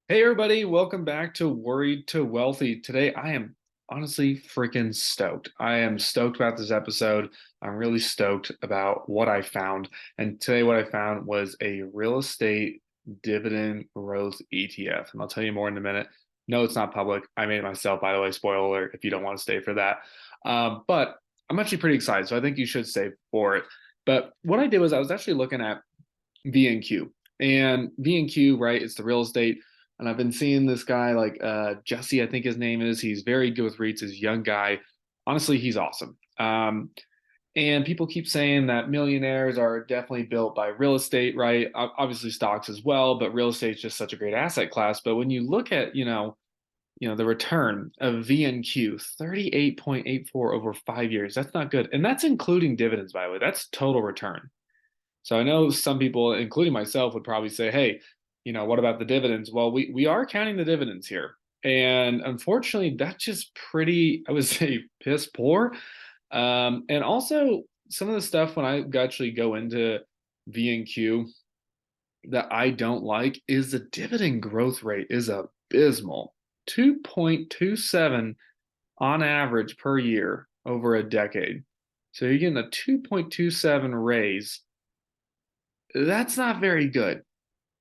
Hey everybody, welcome back to Worried to Wealthy. Today I am honestly freaking stoked. I am stoked about this episode. I'm really stoked about what I found. And today what I found was a real estate dividend growth ETF. And I'll tell you more in a minute. No, it's not public. I made it myself, by the way, spoiler alert, if you don't want to stay for that. But I'm actually pretty excited, so I think you should stay for it. But what I did was I was actually looking at VNQ. And VNQ, right, it's the real estate. And I've been seeing this guy like Jesse, I think his name is. He's very good with REITs, he's a young guy. Honestly, he's awesome. And people keep saying that millionaires are definitely built by real estate, right? Obviously stocks as well, but real estate is just such a great asset class. But when you look at, the return of VNQ, 38.84 over 5 years, that's not good. And that's including dividends, by the way. That's total return. So I know some people, including myself, would probably say, hey, what about the dividends? Well, we are counting the dividends here. And unfortunately, that's just pretty, I would say, piss poor. And also some of the stuff when I actually go into VNQ that I don't like is the dividend growth rate is abysmal. 2.27 on average per year over a decade. So you're getting a 2.27 raise. That's not very good.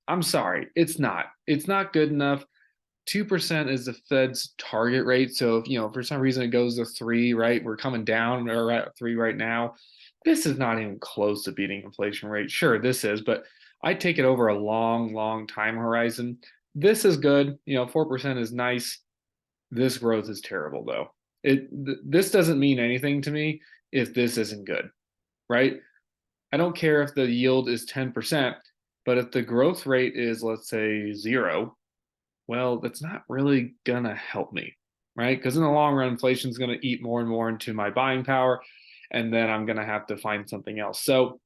I'm sorry, it's not. It's not good enough. 2% is the Fed's target rate. So if for some reason it goes to three, right? We're coming down or at three right now. This is not even close to beating inflation rate. Sure, this is, but I take it over a long, long time horizon. This is good. 4% is nice. This growth is terrible though. This doesn't mean anything to me if this isn't good, right? I don't care if the yield is 10%, but if the growth rate is, let's say, zero, well, that's not really going to help me, right? Because in the long run, inflation is going to eat more and more into my buying power, and then I'm going to have to find something else. So,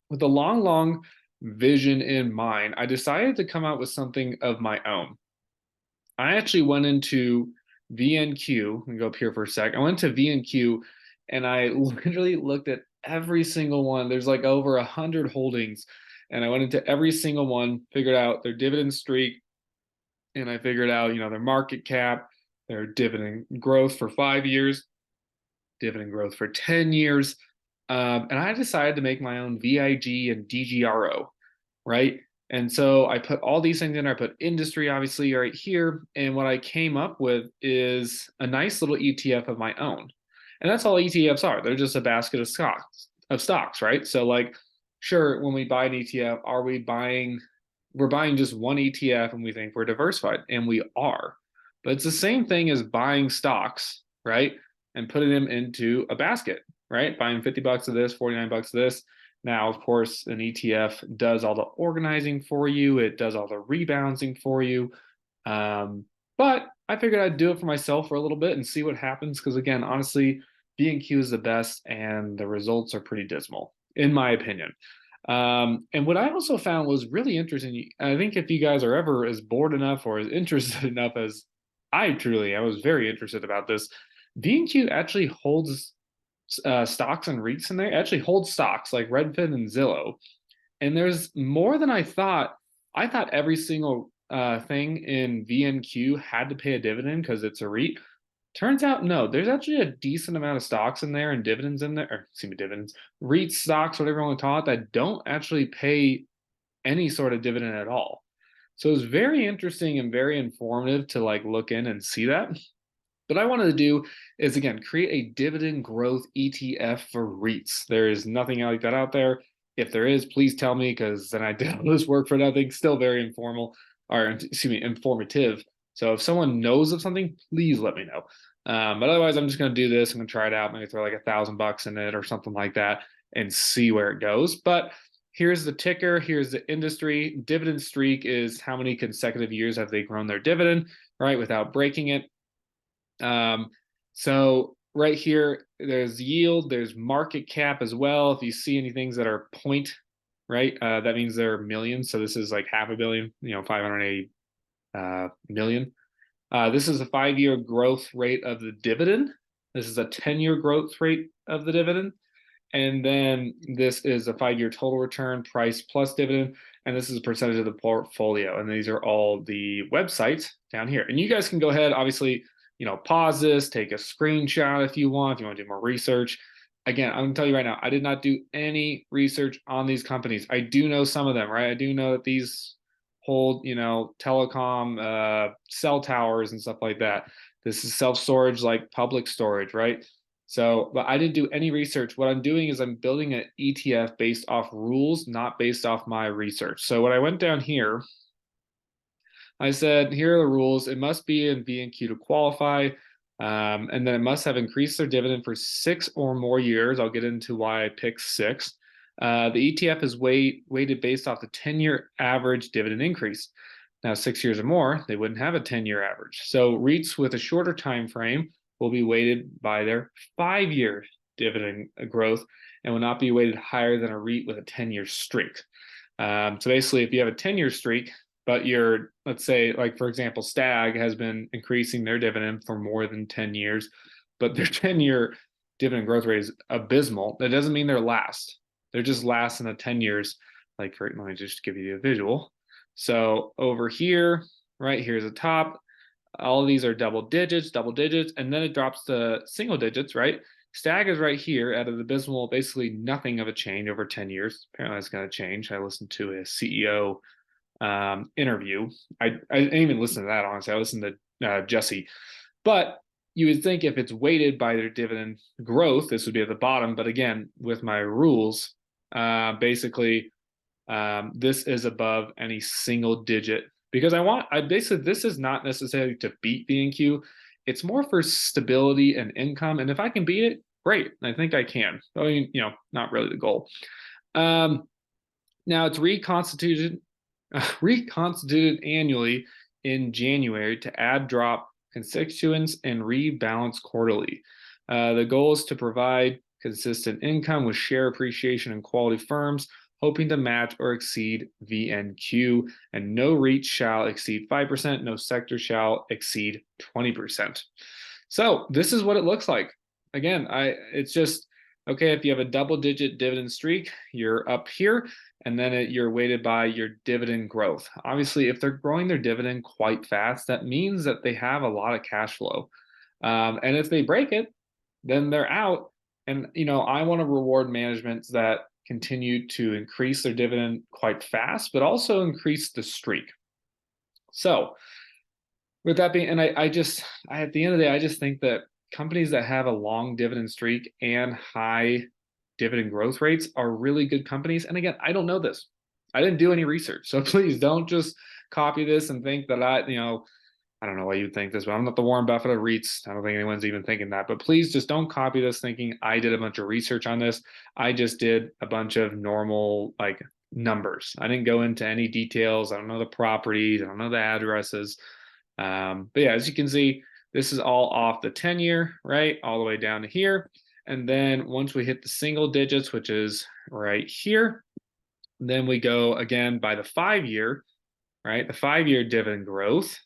with the long, long vision in mind, I decided to come out with something of my own. I actually went into VNQ. Let me go up here for a sec. I went to VNQ and I literally looked at every single one. There's like over 100 holdings. And I went into every single one, figured out their dividend streak, and I figured out, their market cap, their dividend growth for 5 years, dividend growth for 10 years. And I decided to make my own VIG and DGRO, right? And so I put all these things in there. I put industry, obviously, right here. And what I came up with is a nice little ETF of my own. And that's all ETFs are. They're just a basket of stocks, right? So like, sure, when we buy an ETF, we're buying just one ETF and we think we're diversified, and we are. But it's the same thing as buying stocks, right? And putting them into a basket, right? Buying 50 bucks of this, 49 bucks of this. Now, of course, an ETF does all the organizing for you, it does all the rebalancing for you. But I figured I'd do it for myself for a little bit and see what happens. Because again, honestly, B&Q is the best, and the results are pretty dismal, in my opinion. And what I also found was really interesting. I think if you guys are ever as bored enough or as interested enough as I was very interested about this. B&Q actually holds stocks and REITs in there. It actually holds stocks like Redfin and Zillow. And there's more than I thought. I thought every single thing in VNQ had to pay a dividend because it's a REIT. Turns out, no, there's actually a decent amount of stocks in there and dividends in there, or excuse me, dividends, REIT stocks, whatever you want to call it, that don't actually pay any sort of dividend at all. So it's very interesting and very informative to like look in and see that. What I wanted to do is again create a dividend growth ETF for REITs. There is nothing like that out there. If there is, please tell me, because then I did all this work for nothing. Still very informal, or excuse me, informative. So if someone knows of something, please let me know. But otherwise, I'm just going to do this. I'm going to try it out. Maybe throw like $1,000 in it or something like that and see where it goes. But here's the ticker. Here's the industry. Dividend streak is how many consecutive years have they grown their dividend, right, without breaking it. So right here, there's yield, there's market cap as well. If you see any things that are point, right, that means they're millions. So this is like half a billion, 580 million. This is a 5-year growth rate of the dividend. This is a 10-year growth rate of the dividend. And then this is a 5-year total return price plus dividend. and this is a percentage of the portfolio. And these are all the websites down here. And you guys can go ahead, obviously, pause this, take a screenshot if you want to do more research. Again, I'm gonna tell you right now, I did not do any research on these companies. I do know some of them, right? I do know that these hold, telecom, cell towers and stuff like that. This is self-storage, like public storage, right? So, but I didn't do any research. What I'm doing is I'm building an ETF based off rules, not based off my research. So when I went down here, I said, here are the rules. It must be in B&Q to qualify. And then it must have increased their dividend for 6 or more years. I'll get into why I picked 6. The ETF is weighted based off the 10-year average dividend increase. Now, 6 years or more, they wouldn't have a 10-year average. So REITs with a shorter time frame will be weighted by their 5-year dividend growth and will not be weighted higher than a REIT with a 10-year streak. So basically, if you have a 10-year streak, but let's say, like, for example, Stag has been increasing their dividend for more than 10 years, but their 10-year dividend growth rate is abysmal. That doesn't mean they're last. They're just last in the 10 years. Let me just give you a visual. So over here, right here's the top. All of these are double digits, and then it drops to single digits, right? Stag is right here at an abysmal, basically nothing of a change over 10 years. Apparently that's going to change. I listened to a CEO interview. I didn't even listen to that, honestly. I listened to Jesse. But you would think if it's weighted by their dividend growth, this would be at the bottom. But again, with my rules, basically, this is above any single digit because this is not necessarily to beat B&Q. It's more for stability and income. And if I can beat it, great. I think I can. I mean, not really the goal. Now it's reconstituted annually in January to add drop constituents and rebalance quarterly. The goal is to provide consistent income with share appreciation and quality firms, hoping to match or exceed VNQ, and no REIT shall exceed 5%, no sector shall exceed 20%. So this is what it looks like. Again, it's just, okay, if you have a double-digit dividend streak, you're up here, and then you're weighted by your dividend growth. Obviously, if they're growing their dividend quite fast, that means that they have a lot of cash flow. And if they break it, then they're out. And, I want to reward managements that continue to increase their dividend quite fast, but also increase the streak. So with that being, and at the end of the day, I just think that companies that have a long dividend streak and high dividend growth rates are really good companies. And again, I don't know this. I didn't do any research. So please don't just copy this and think that I don't know why you'd think this, but I'm not the Warren Buffett of REITs. I don't think anyone's even thinking that. But please just don't copy this thinking I did a bunch of research on this. I just did a bunch of normal numbers. I didn't go into any details. I don't know the properties. I don't know the addresses. But yeah, as you can see, this is all off the 10-year, right? All the way down to here. And then once we hit the single digits, which is right here, then we go again by the 5-year, right? The 5-year dividend growth.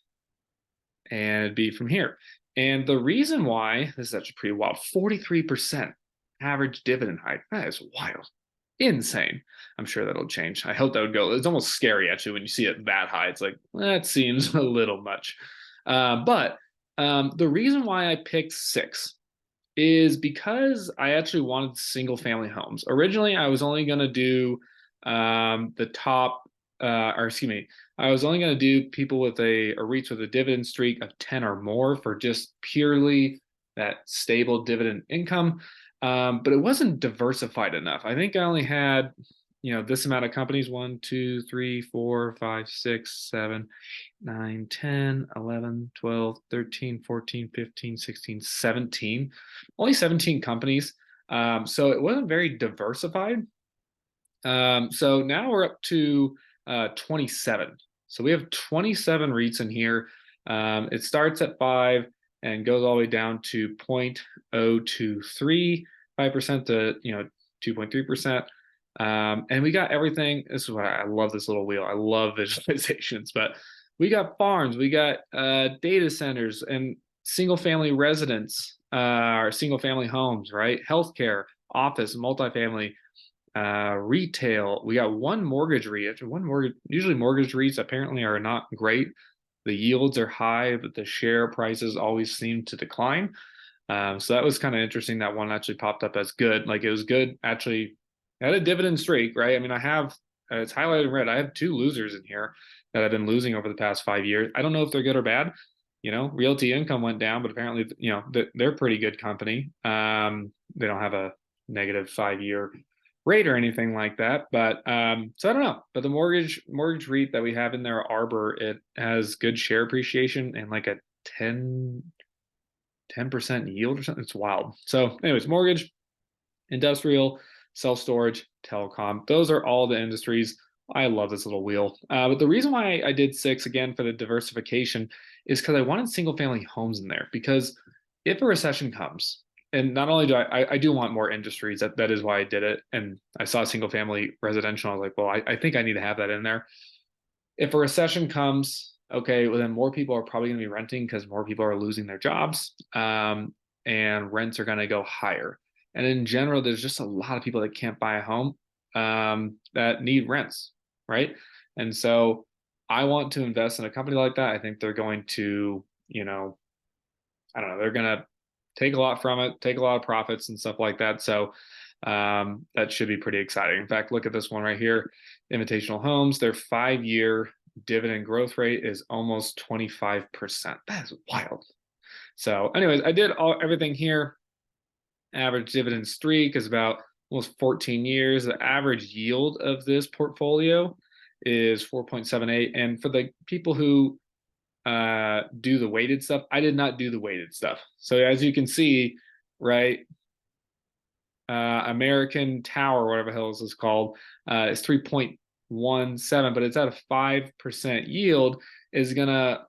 And it'd be from here. And the reason why, this is actually pretty wild, 43% average dividend hike. That is wild. Insane. I'm sure that'll change. I hope that would go. It's almost scary, actually, when you see it that high. It's like, that seems a little much. But the reason why I picked 6 is because I actually wanted single family homes. Originally, I was only going to do the top, I was only going to do people with a REITs with a dividend streak of 10 or more for just purely that stable dividend income. But it wasn't diversified enough. I think I only had, this amount of companies, 1, 2, 3, 4, 5, 6, 7, 9, 10, 11, 12, 13, 14, 15, 16, 17, only 17 companies. So it wasn't very diversified. So now we're up to 27. So we have 27 REITs in here. It starts at 5 and goes all the way down to 0.023, 5% to 2.3%. And we got everything. This is what I love, this little wheel. I love visualizations, but we got farms, we got data centers and single family residents, or single family homes, right? Healthcare, office, multifamily, Retail, we got one mortgage REIT, one mortgage. Usually mortgage REITs apparently are not great. The yields are high, but the share prices always seem to decline. So that was kind of interesting. That one actually popped up as good. Like it was good. Actually, I had a dividend streak, right? I mean, I have it's highlighted in red. I have two losers in here that I've been losing over the past 5 years. I don't know if they're good or bad. Realty Income went down, but apparently, they're pretty good company. They don't have a negative 5 year rate or anything like that. But so I don't know. But the mortgage REIT that we have in there, Arbor, it has good share appreciation and like a 10% yield or something. It's wild. So, anyways, mortgage, industrial, self storage, telecom. Those are all the industries. I love this little wheel. But the reason why I did six again for the diversification is because I wanted single family homes in there. Because if a recession comes, and not only do I do want more industries, that is why I did it. And I saw single family residential. I was like, well, I think I need to have that in there. If a recession comes, okay, well, then more people are probably going to be renting because more people are losing their jobs, and rents are going to go higher. And in general, there's just a lot of people that can't buy a home, that need rents, right? And so I want to invest in a company like that. I think they're going to, I don't know, they're going to take a lot from it, take a lot of profits and stuff like that. So that should be pretty exciting. In fact, look at this one right here, Invitational Homes. Their 5 year dividend growth rate is almost 25%. That is wild. So, anyways, I did everything here. Average dividend streak is about almost 14 years. The average yield of this portfolio is 4.78. And for the people who do the weighted stuff, I did not do the weighted stuff. So as you can see, right, American Tower, whatever the hell this is called, is 3.17, but it's at a 5% yield, is gonna,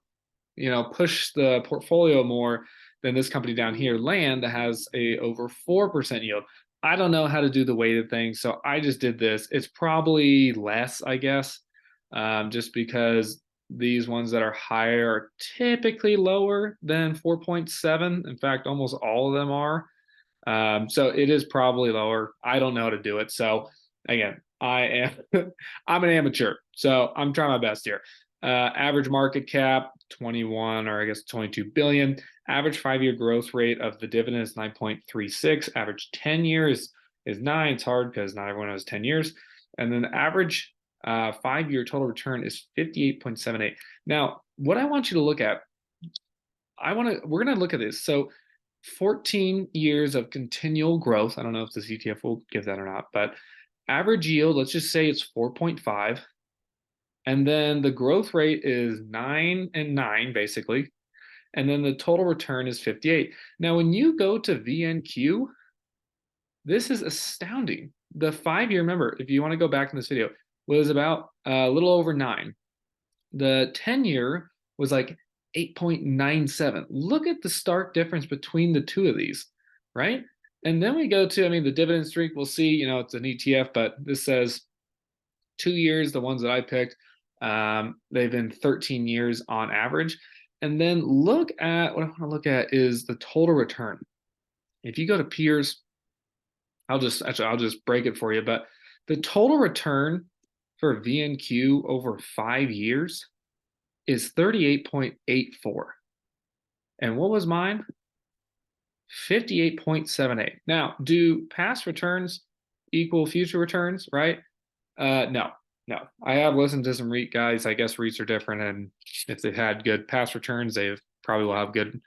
push the portfolio more than this company down here, Land, that has a over 4% yield. I don't know how to do the weighted thing, so I just did this. It's probably less, I guess, just because these ones that are higher are typically lower than 4.7. In fact, almost all of them are. So it is probably lower. I don't know how to do it. So again, I'm an amateur. So I'm trying my best here. Average market cap 21, or I guess 22 billion. Average 5 year growth rate of the dividend is 9.36. Average 10 years is 9. It's hard because not everyone has 10 years. And then the average 5 year total return is 58.78. Now, what I want you to look at, we're going to look at this. So 14 years of continual growth. I don't know if this ETF will give that or not, but average yield, let's just say it's 4.5. And then the growth rate is 9 and 9, basically. And then the total return is 58. Now, when you go to VNQ, this is astounding. The 5 year, remember, if you want to go back in this video, was about a little over 9. The 10 year was like 8.97. Look at the stark difference between the two of these, right? And then we go to, the dividend streak, we'll see, it's an ETF, but this says 2 years, the ones that I picked, they've been 13 years on average. And then look at, what I want to look at is the total return. If you go to peers, I'll just break it for you, but the total return for VNQ over 5 years is 38.84. And what was mine? 58.78. Now, do past returns equal future returns, right? No. I have listened to some REIT guys. I guess REITs are different, and if they've had good past returns, they probably will have good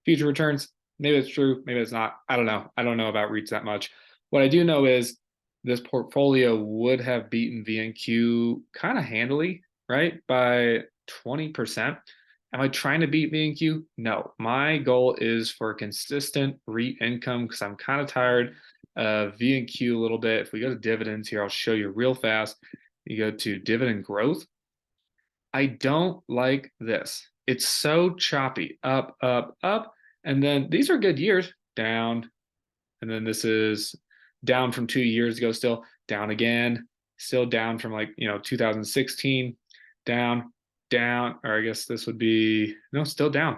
future returns. Maybe it's true, maybe it's not. I don't know. I don't know about REITs that much. What I do know is this portfolio would have beaten VNQ kind of handily, right? By 20%. Am I trying to beat VNQ? No. My goal is for consistent REIT income because I'm kind of tired of VNQ a little bit. If we go to dividends here, I'll show you real fast. You go to dividend growth. I don't like this. It's so choppy. Up, up, up. And then these are good years. Down. And then this is down from 2 years ago, still down again, still down from 2016, down, or I guess this would be, no, still down.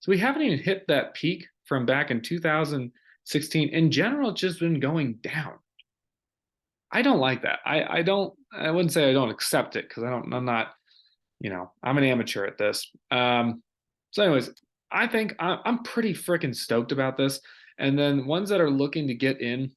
So we haven't even hit that peak from back in 2016. In general, it's just been going down. I don't like that. I wouldn't say I don't accept it because I'm not, I'm an amateur at this. So anyways, I think I'm pretty freaking stoked about this. And then ones that are looking to get in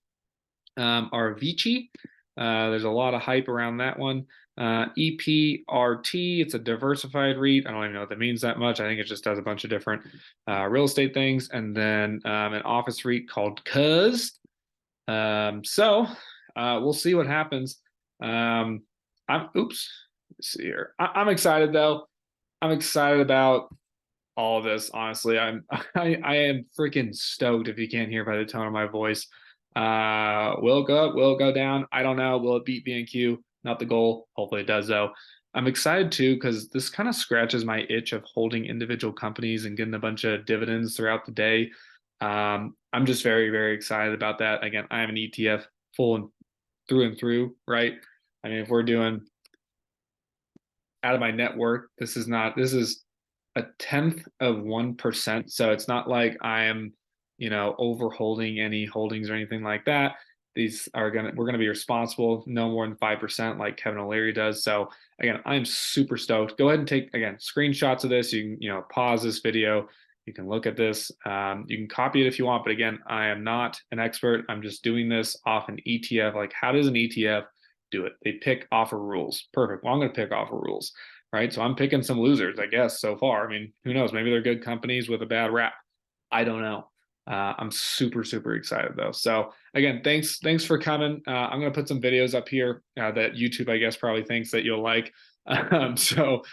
are Vici. There's a lot of hype around that one. EPRT, it's a diversified REIT. I don't even know what that means that much. I think it just does a bunch of different real estate things. And then an office REIT called Cuz. We'll see what happens. Let's see here. I'm excited though. I'm excited about all of this. Honestly, I am freaking stoked. If you can't hear by the tone of my voice, will it go up? Will it go down? I don't know. Will it beat B&Q? Not the goal. Hopefully it does though. I'm excited too because this kind of scratches my itch of holding individual companies and getting a bunch of dividends throughout the day. I'm just very, very excited about that. Again, I have an ETF and through, right? I mean, if we're doing out of my net worth, this is 0.1%. So it's not like I am, overholding any holdings or anything like that. We're gonna be responsible, no more than 5%, like Kevin O'Leary does. So again, I'm super stoked. Go ahead and take again screenshots of this. You can, pause this video. You can look at this. You can copy it if you want, but again, I am not an expert. I'm just doing this off an ETF. Like, how does an ETF do it? They pick offer rules. Perfect. Well, I'm going to pick offer rules, right? So I'm picking some losers, I guess, so far. I mean, who knows? Maybe they're good companies with a bad rap. I don't know. I'm super, super excited though. So again, thanks for coming. I'm gonna put some videos up here that YouTube, I guess, probably thinks that you'll like. So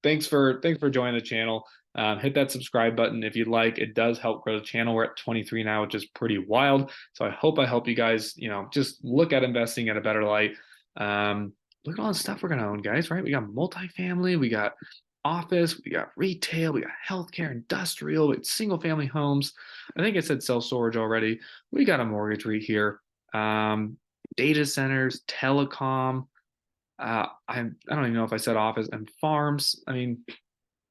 thanks for joining the channel. Hit that subscribe button if you'd like. It does help grow the channel. We're at 23 now, which is pretty wild. So I help you guys, just look at investing at a better light. Look at all the stuff we're gonna own, guys, right? We got multifamily, we got office, we got retail, we got healthcare, industrial, with single family homes. I think I said self-storage already. We got a mortgage REIT here. Data centers, telecom. I don't even know if I said office and farms. I mean,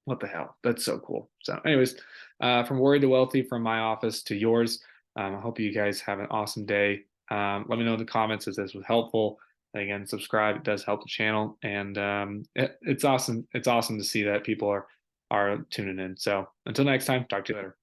what the hell? That's so cool. So, anyways, from worried to wealthy, from my office to yours. I hope you guys have an awesome day. Let me know in the comments if this was helpful. Again, subscribe. It does help the channel, and it's awesome. It's awesome to see that people are tuning in. So, until next time, talk to you later.